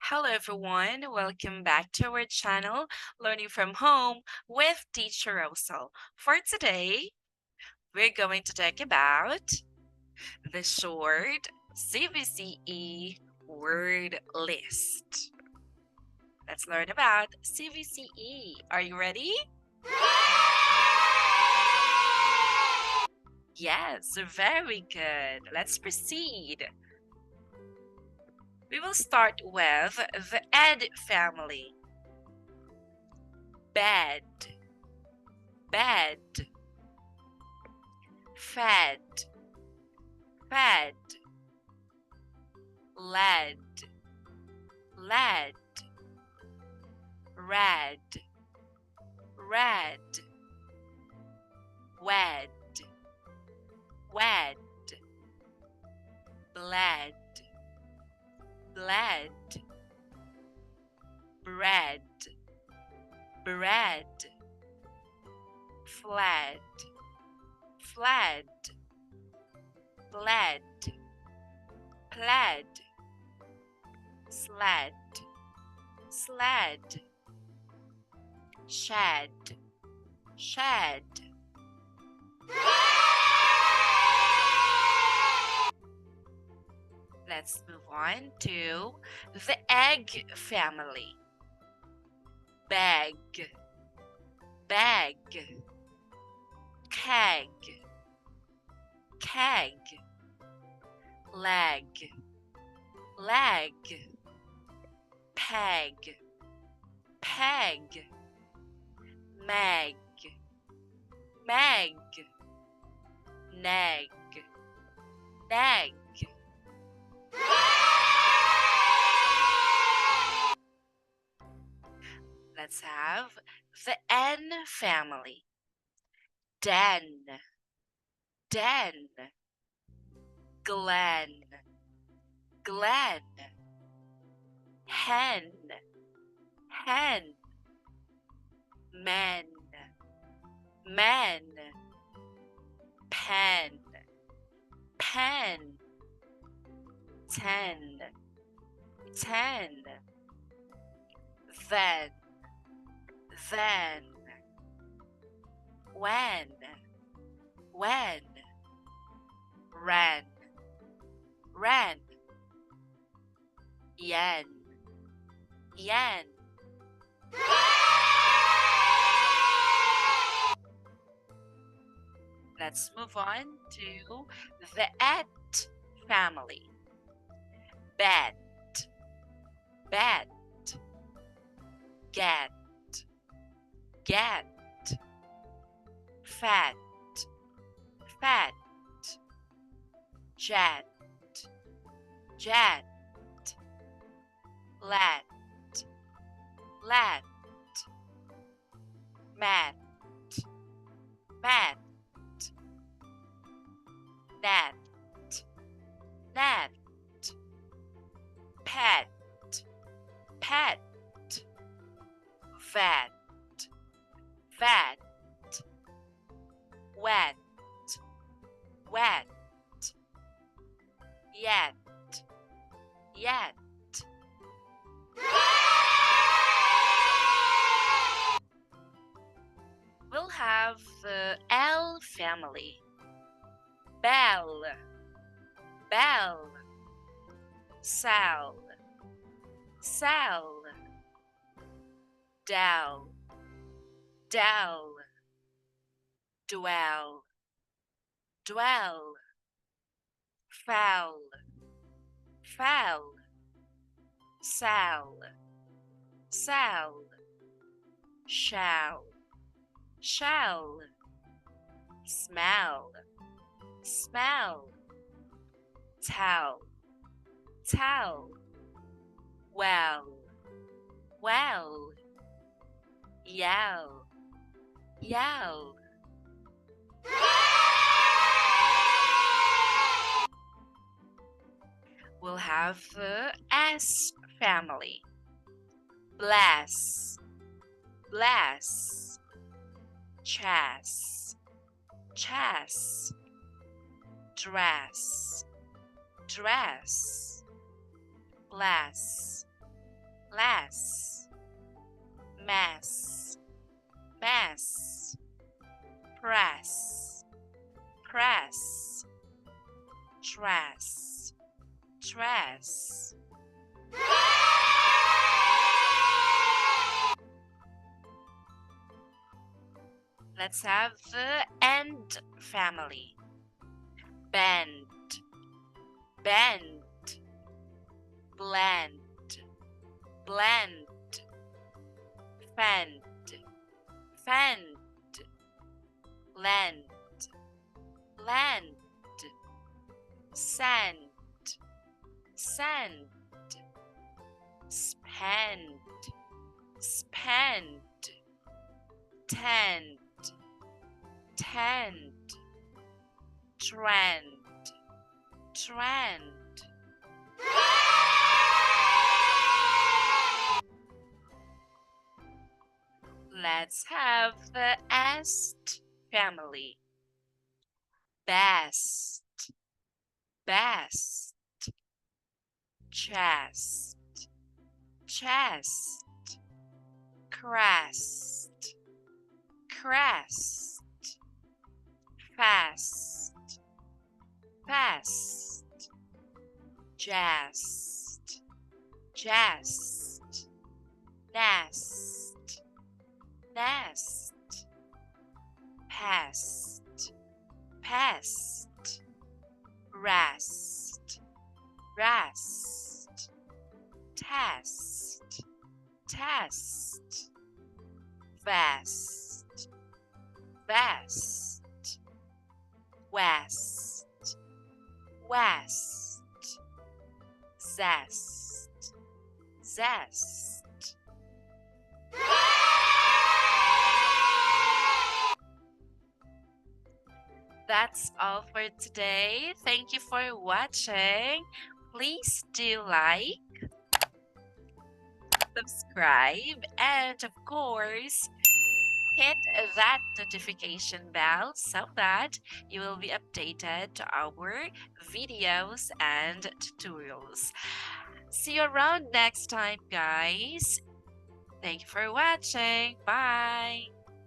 Hello everyone, welcome back to our channel, Learning from Home with Teacher Rosal. For today, we're going to talk about the short CVC-e word list. Let's learn about CVC-e. Are you ready? Yes, very good. Let's proceed. We will start with the ed family. Bed, bed. Fed, fed. Lead, lead. Red, red. Wed, wed. Bled, bled. Bread, bread. Fled, fled. Bled, pled. Sled, sled. Shed, shed. Let's move on to the egg family. Bag, bag. Keg, keg. Leg, leg. Peg, peg. Meg, meg. Neg, neg. Let's have the N family. Den, den. Glen, glen. Hen, hen. Men, men. Pen, pen. Ten, ten. Then, then. When, when. Ren, ren. Yen, yen. Let's move on to the et family. Bet, bet. Get, get. Fat, fat. Jet, jet. Let, let. Mat, mat. Net, net. Pet, pet. Vet, vet. Wet, wet. Yet, yet. We'll have the L family. Bell, bell. Sell, sell. Dell, dell. Dwell, dwell. Foul, foul. Sell, sell. Shall, shall. Smell, smell. Tell, tell. Well, well. Yell, yell. We'll have the S family. Bless, bless. Chess, chess. Dress, dress. Bless, less, mess, mess, press, press, dress, dress. Let's have the end family. Bend, bend, blend, blend, fend, fend, lend, lend, send, send, spend, spend, tend, tend, trend, trend. Let's have the est family. Best, best, chest, chest, crest, crest, fast, fast, jest, jest, nest, nest, pest, pest, rest, rest, test, test, vest, vest, west, west, zest, zest. That's all for today. Thank you for watching. Please do like, subscribe, and of course, hit that notification bell so that you will be updated to our videos and tutorials. See you around next time, guys. Thank you for watching. Bye.